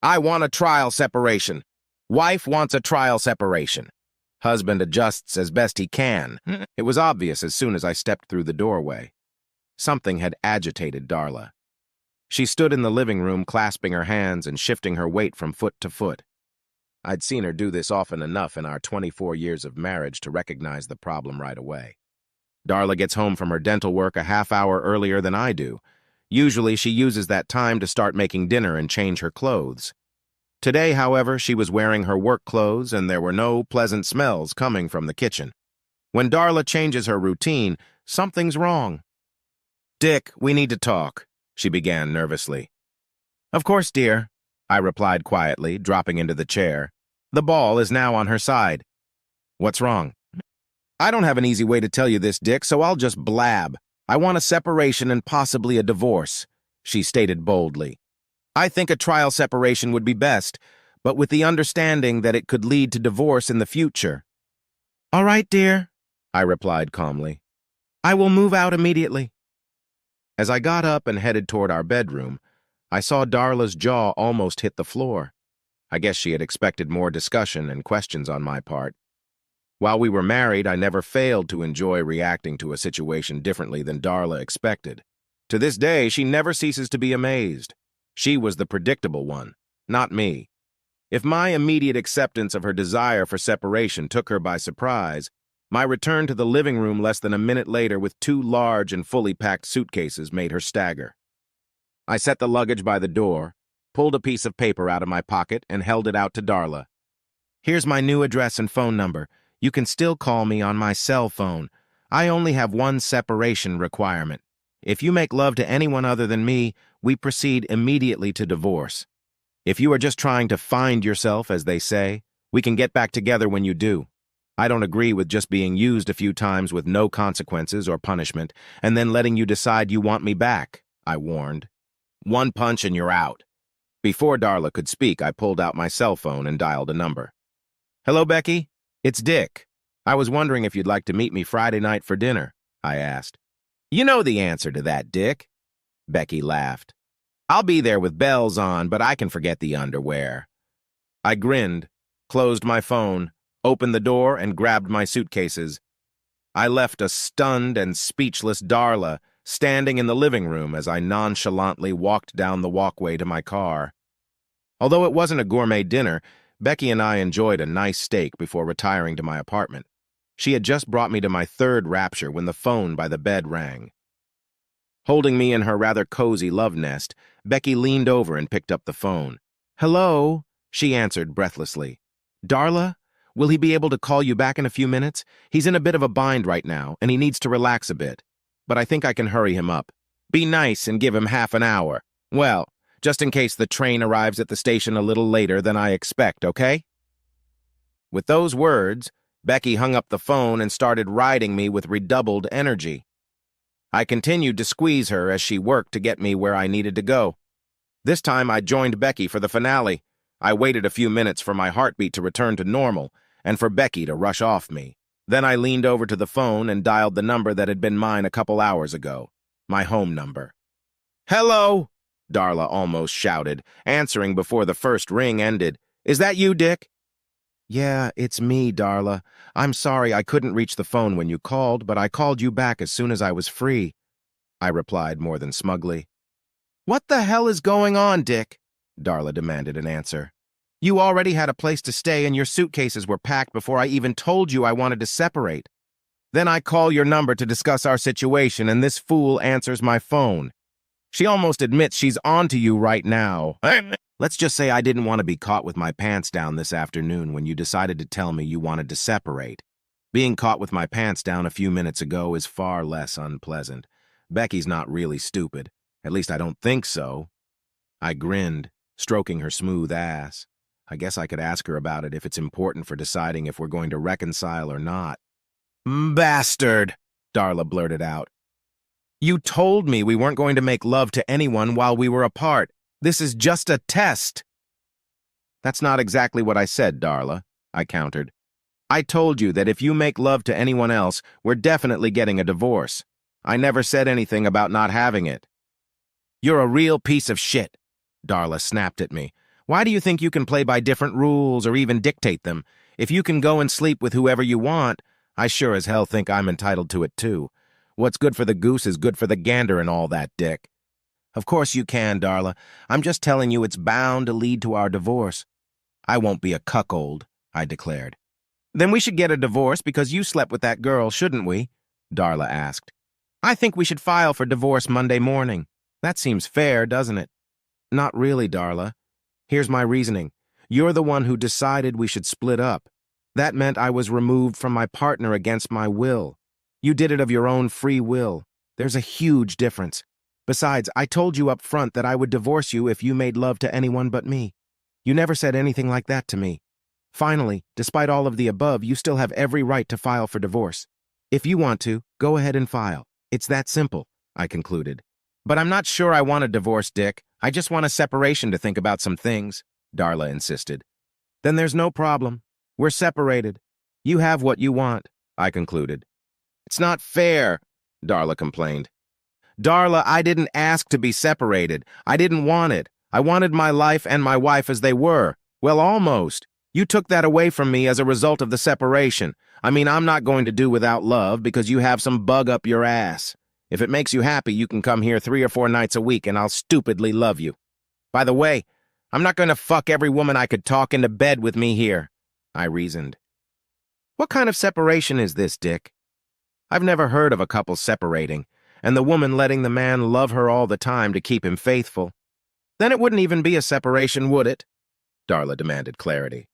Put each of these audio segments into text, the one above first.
I want a trial separation. Wife wants a trial separation. Husband adjusts as best he can. It was obvious as soon as I stepped through the doorway. Something had agitated Darla. She stood in the living room clasping her hands and shifting her weight from foot to foot. I'd seen her do this often enough in our 24 years of marriage to recognize the problem right away. Darla gets home from her dental work a half hour earlier than I do. Usually she uses that time to start making dinner and change her clothes. Today, however, she was wearing her work clothes and there were no pleasant smells coming from the kitchen. When Darla changes her routine, something's wrong. "Dick, we need to talk," she began nervously. "Of course, dear," I replied quietly, dropping into the chair. The ball is now on her side. "What's wrong?" "I don't have an easy way to tell you this, Dick, so I'll just blab. I want a separation and possibly a divorce," she stated boldly. "I think a trial separation would be best, but with the understanding that it could lead to divorce in the future." "All right, dear," I replied calmly. "I will move out immediately." As I got up and headed toward our bedroom, I saw Darla's jaw almost hit the floor. I guess she had expected more discussion and questions on my part. While we were married, I never failed to enjoy reacting to a situation differently than Darla expected. To this day, she never ceases to be amazed. She was the predictable one, not me. If my immediate acceptance of her desire for separation took her by surprise, my return to the living room less than a minute later with 2 large and fully packed suitcases made her stagger. I set the luggage by the door, pulled a piece of paper out of my pocket, and held it out to Darla. "Here's my new address and phone number. You can still call me on my cell phone. I only have one separation requirement. If you make love to anyone other than me, we proceed immediately to divorce. If you are just trying to find yourself, as they say, we can get back together when you do. I don't agree with just being used a few times with no consequences or punishment, and then letting you decide you want me back," I warned. "One punch and you're out." Before Darla could speak, I pulled out my cell phone and dialed a number. "Hello, Becky? It's Dick. I was wondering if you'd like to meet me Friday night for dinner," I asked. "You know the answer to that, Dick." Becky laughed. "I'll be there with bells on, but I can forget the underwear." I grinned, closed my phone, opened the door, and grabbed my suitcases. I left a stunned and speechless Darla standing in the living room as I nonchalantly walked down the walkway to my car. Although it wasn't a gourmet dinner, Becky and I enjoyed a nice steak before retiring to my apartment. She had just brought me to my third rapture when the phone by the bed rang. Holding me in her rather cozy love nest, Becky leaned over and picked up the phone. "Hello," she answered breathlessly. "Darla, will he be able to call you back in a few minutes? He's in a bit of a bind right now, and he needs to relax a bit. But I think I can hurry him up. Be nice and give him half an hour. Well, just in case the train arrives at the station a little later than I expect, okay?" With those words, Becky hung up the phone and started riding me with redoubled energy. I continued to squeeze her as she worked to get me where I needed to go. This time I joined Becky for the finale. I waited a few minutes for my heartbeat to return to normal and for Becky to rush off me. Then I leaned over to the phone and dialed the number that had been mine a couple hours ago, my home number. "Hello," Darla almost shouted, answering before the first ring ended. "Is that you, Dick?" "Yeah, it's me, Darla. I'm sorry I couldn't reach the phone when you called, but I called you back as soon as I was free," I replied more than smugly. "What the hell is going on, Dick?" Darla demanded an answer. "You already had a place to stay and your suitcases were packed before I even told you I wanted to separate. Then I call your number to discuss our situation and this fool answers my phone. She almost admits she's on to you right now. Let's just say I didn't want to be caught with my pants down this afternoon when you decided to tell me you wanted to separate. Being caught with my pants down a few minutes ago is far less unpleasant. Becky's not really stupid. At least I don't think so." I grinned, stroking her smooth ass. I guess I could ask her about it if it's important for deciding if we're going to reconcile or not. "Bastard," Darla blurted out. "You told me we weren't going to make love to anyone while we were apart. This is just a test." "That's not exactly what I said, Darla," I countered. "I told you that if you make love to anyone else, we're definitely getting a divorce. I never said anything about not having it." "You're a real piece of shit," Darla snapped at me. Why do you think you can play by different rules or even dictate them? If you can go and sleep with whoever you want, I sure as hell think I'm entitled to it too. What's good for the goose is good for the gander and all that, Dick. Of course you can, Darla. I'm just telling you it's bound to lead to our divorce. I won't be a cuckold, I declared. Then we should get a divorce because you slept with that girl, shouldn't we? Darla asked. I think we should file for divorce Monday morning. That seems fair, doesn't it? Not really, Darla. Here's my reasoning. You're the one who decided we should split up. That meant I was removed from my partner against my will. You did it of your own free will. There's a huge difference. Besides, I told you up front that I would divorce you if you made love to anyone but me. You never said anything like that to me. Finally, despite all of the above, you still have every right to file for divorce. If you want to, go ahead and file. It's that simple, I concluded. But I'm not sure I want a divorce, Dick. I just want a separation to think about some things, Darla insisted. Then there's no problem. We're separated. You have what you want, I concluded. It's not fair, Darla complained. Darla, I didn't ask to be separated. I didn't want it. I wanted my life and my wife as they were. Well, almost. You took that away from me as a result of the separation. I mean, I'm not going to do without love because you have some bug up your ass. If it makes you happy, you can come here 3 or 4 nights a week and I'll stupidly love you. By the way, I'm not going to fuck every woman I could talk into bed with me here, I reasoned. What kind of separation is this, Dick? I've never heard of a couple separating, and the woman letting the man love her all the time to keep him faithful. Then it wouldn't even be a separation, would it? Darla demanded clarity.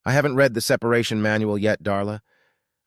I haven't read the separation manual yet, Darla.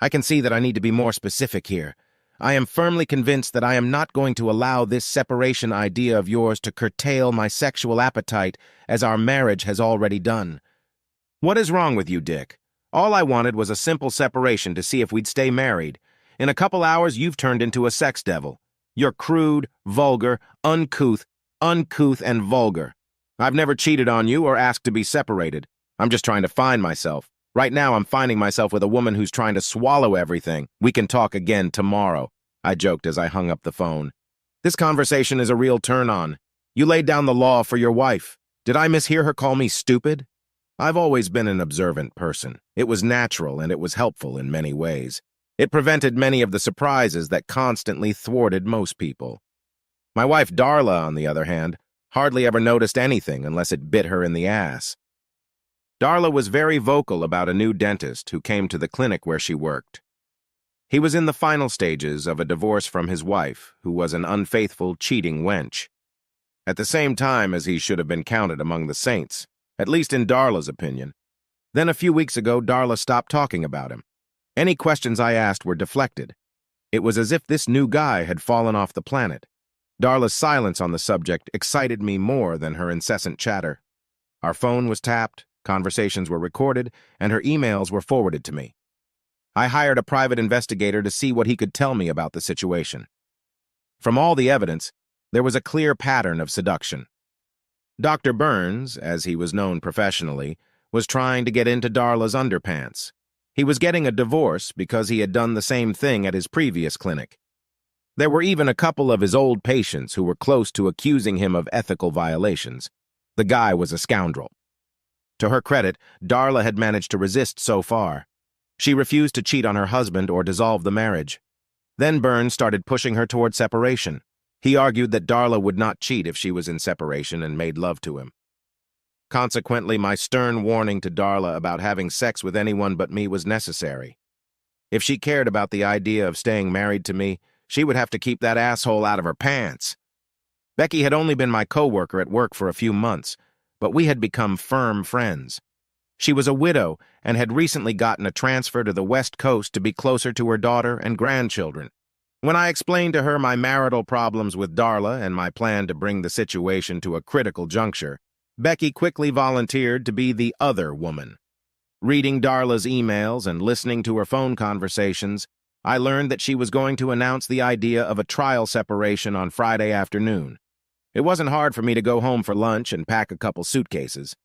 I can see that I need to be more specific here. I am firmly convinced that I am not going to allow this separation idea of yours to curtail my sexual appetite as our marriage has already done. What is wrong with you, Dick? All I wanted was a simple separation to see if we'd stay married. In a couple hours, you've turned into a sex devil. You're crude, vulgar, uncouth, and vulgar. I've never cheated on you or asked to be separated. I'm just trying to find myself. Right now, I'm finding myself with a woman who's trying to swallow everything. We can talk again tomorrow, I joked as I hung up the phone. This conversation is a real turn-on. You laid down the law for your wife. Did I mishear her call me stupid? I've always been an observant person. It was natural and it was helpful in many ways. It prevented many of the surprises that constantly thwarted most people. My wife Darla, on the other hand, hardly ever noticed anything unless it bit her in the ass. Darla was very vocal about a new dentist who came to the clinic where she worked. He was in the final stages of a divorce from his wife, who was an unfaithful, cheating wench. At the same time as he should have been counted among the saints, at least in Darla's opinion. Then a few weeks ago, Darla stopped talking about him. Any questions I asked were deflected. It was as if this new guy had fallen off the planet. Darla's silence on the subject excited me more than her incessant chatter. Our phone was tapped, conversations were recorded, and her emails were forwarded to me. I hired a private investigator to see what he could tell me about the situation. From all the evidence, there was a clear pattern of seduction. Dr. Burns, as he was known professionally, was trying to get into Darla's underpants. He was getting a divorce because he had done the same thing at his previous clinic. There were even a couple of his old patients who were close to accusing him of ethical violations. The guy was a scoundrel. To her credit, Darla had managed to resist so far. She refused to cheat on her husband or dissolve the marriage. Then Burns started pushing her toward separation. He argued that Darla would not cheat if she was in separation and made love to him. Consequently, my stern warning to Darla about having sex with anyone but me was necessary. If she cared about the idea of staying married to me, she would have to keep that asshole out of her pants. Becky had only been my co-worker at work for a few months, but we had become firm friends. She was a widow and had recently gotten a transfer to the West Coast to be closer to her daughter and grandchildren. When I explained to her my marital problems with Darla and my plan to bring the situation to a critical juncture, Becky quickly volunteered to be the other woman. Reading Darla's emails and listening to her phone conversations, I learned that she was going to announce the idea of a trial separation on Friday afternoon. It wasn't hard for me to go home for lunch and pack a couple suitcases.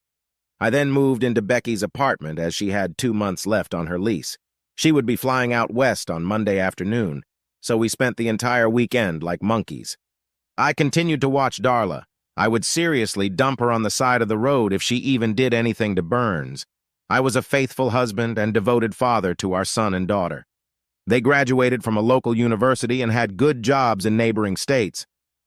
I then moved into Becky's apartment as she had 2 months left on her lease. She would be flying out west on Monday afternoon, so we spent the entire weekend like monkeys. I continued to watch Darla, I would seriously dump her on the side of the road if she even did anything to Burns. I was a faithful husband and devoted father to our son and daughter. They graduated from a local university and had good jobs in neighboring states.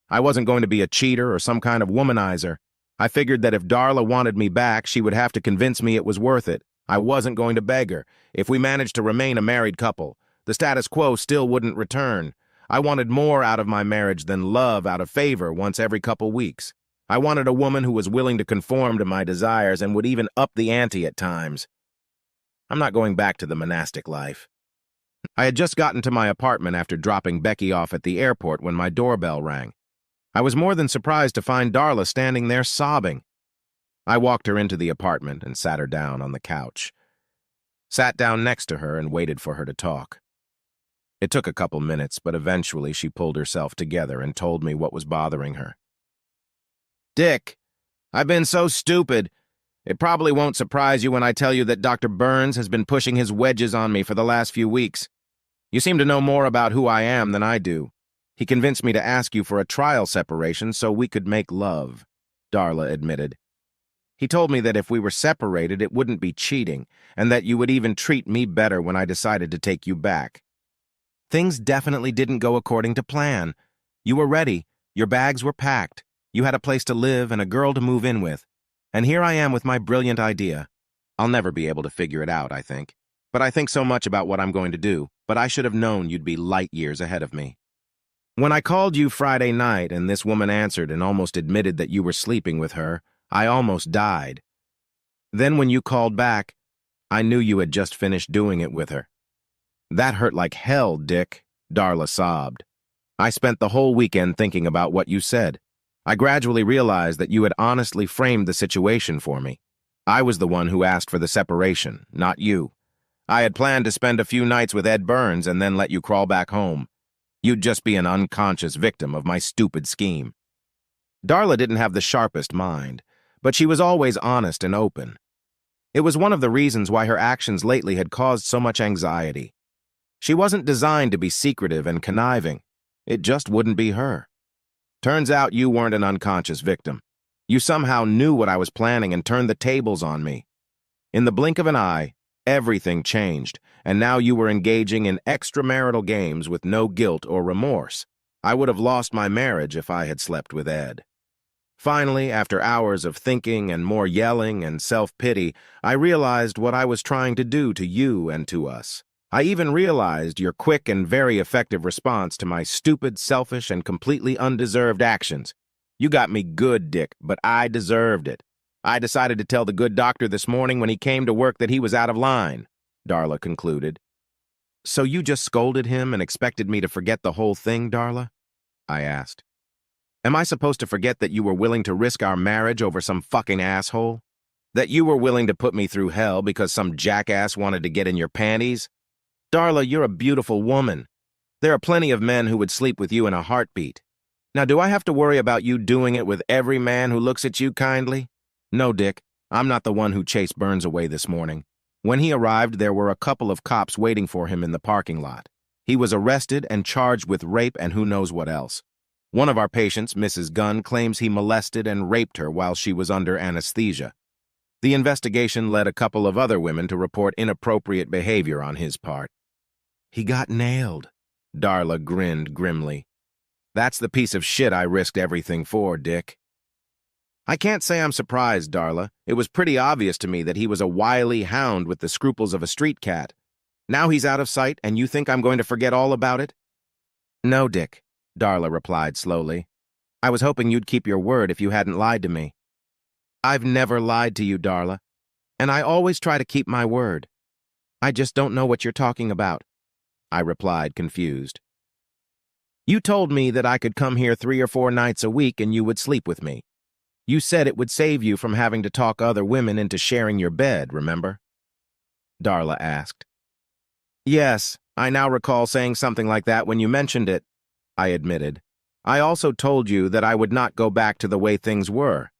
I wasn't going to be a cheater or some kind of womanizer. I figured that if Darla wanted me back, she would have to convince me it was worth it. I wasn't going to beg her. If we managed to remain a married couple, the status quo still wouldn't return. I wanted more out of my marriage than love out of favor once every couple weeks. I wanted a woman who was willing to conform to my desires and would even up the ante at times. I'm not going back to the monastic life. I had just gotten to my apartment after dropping Becky off at the airport when my doorbell rang. I was more than surprised to find Darla standing there sobbing. I walked her into the apartment and sat her down on the couch. Sat down next to her and waited for her to talk. It took a couple minutes, but eventually she pulled herself together and told me what was bothering her. Dick, I've been so stupid. It probably won't surprise you when I tell you that Dr. Burns has been pushing his wedges on me for the last few weeks. You seem to know more about who I am than I do. He convinced me to ask you for a trial separation so we could make love, Darla admitted. He told me that if we were separated, it wouldn't be cheating, and that you would even treat me better when I decided to take you back. Things definitely didn't go according to plan. You were ready. Your bags were packed. You had a place to live and a girl to move in with. And here I am with my brilliant idea. I'll never be able to figure it out, I think. But I think so much about what I'm going to do, but I should have known you'd be light years ahead of me. When I called you Friday night and this woman answered and almost admitted that you were sleeping with her, I almost died. Then when you called back, I knew you had just finished doing it with her. That hurt like hell, Dick, Darla sobbed. I spent the whole weekend thinking about what you said. I gradually realized that you had honestly framed the situation for me. I was the one who asked for the separation, not you. I had planned to spend a few nights with Ed Burns and then let you crawl back home. You'd just be an unconscious victim of my stupid scheme. Darla didn't have the sharpest mind, but she was always honest and open. It was one of the reasons why her actions lately had caused so much anxiety. She wasn't designed to be secretive and conniving. It just wouldn't be her. Turns out you weren't an unconscious victim. You somehow knew what I was planning and turned the tables on me. In the blink of an eye, everything changed, and now you were engaging in extramarital games with no guilt or remorse. I would have lost my marriage if I had slept with Ed. Finally, after hours of thinking and more yelling and self-pity, I realized what I was trying to do to you and to us. I even realized your quick and very effective response to my stupid, selfish, and completely undeserved actions. You got me good, Dick, but I deserved it. I decided to tell the good doctor this morning when he came to work that he was out of line, Darla concluded. So you just scolded him and expected me to forget the whole thing, Darla? I asked. Am I supposed to forget that you were willing to risk our marriage over some fucking asshole? That you were willing to put me through hell because some jackass wanted to get in your panties? Darla, you're a beautiful woman. There are plenty of men who would sleep with you in a heartbeat. Now, do I have to worry about you doing it with every man who looks at you kindly? No, Dick. I'm not the one who chased Burns away this morning. When he arrived, there were a couple of cops waiting for him in the parking lot. He was arrested and charged with rape and who knows what else. One of our patients, Mrs. Gunn, claims he molested and raped her while she was under anesthesia. The investigation led a couple of other women to report inappropriate behavior on his part. He got nailed. Darla grinned grimly. That's the piece of shit I risked everything for, Dick. I can't say I'm surprised, Darla. It was pretty obvious to me that he was a wily hound with the scruples of a street cat. Now he's out of sight, and you think I'm going to forget all about it? No, Dick, Darla replied slowly. I was hoping you'd keep your word if you hadn't lied to me. I've never lied to you, Darla, and I always try to keep my word. I just don't know what you're talking about, I replied, confused. You told me that I could come here 3 or 4 nights a week and you would sleep with me. You said it would save you from having to talk other women into sharing your bed, remember? Darla asked. Yes, I now recall saying something like that when you mentioned it, I admitted. I also told you that I would not go back to the way things were.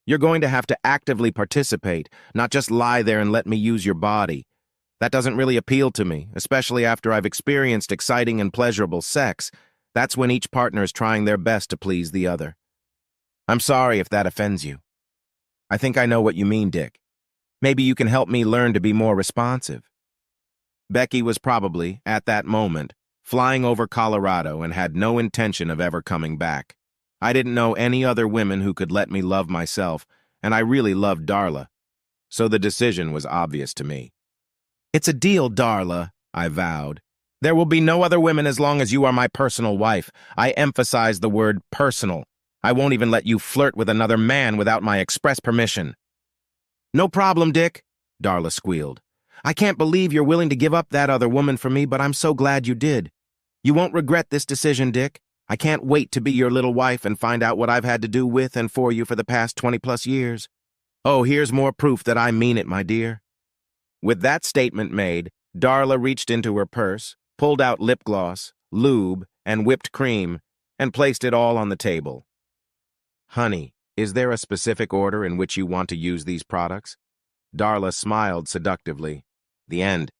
You're going to have to actively participate, not just lie there and let me use your body. That doesn't really appeal to me, especially after I've experienced exciting and pleasurable sex. That's when each partner is trying their best to please the other. I'm sorry if that offends you. I think I know what you mean, Dick. Maybe you can help me learn to be more responsive. Becky was probably, at that moment, flying over Colorado and had no intention of ever coming back. I didn't know any other women who could let me love myself, and I really loved Darla, so the decision was obvious to me. It's a deal, Darla, I vowed. There will be no other women as long as you are my personal wife. I emphasize the word personal. I won't even let you flirt with another man without my express permission. No problem, Dick, Darla squealed. I can't believe you're willing to give up that other woman for me, but I'm so glad you did. You won't regret this decision, Dick. I can't wait to be your little wife and find out what I've had to do with and for you for the past 20-plus years. Oh, here's more proof that I mean it, my dear. With that statement made, Darla reached into her purse, pulled out lip gloss, lube, and whipped cream, and placed it all on the table. Honey, is there a specific order in which you want to use these products? Darla smiled seductively. The end.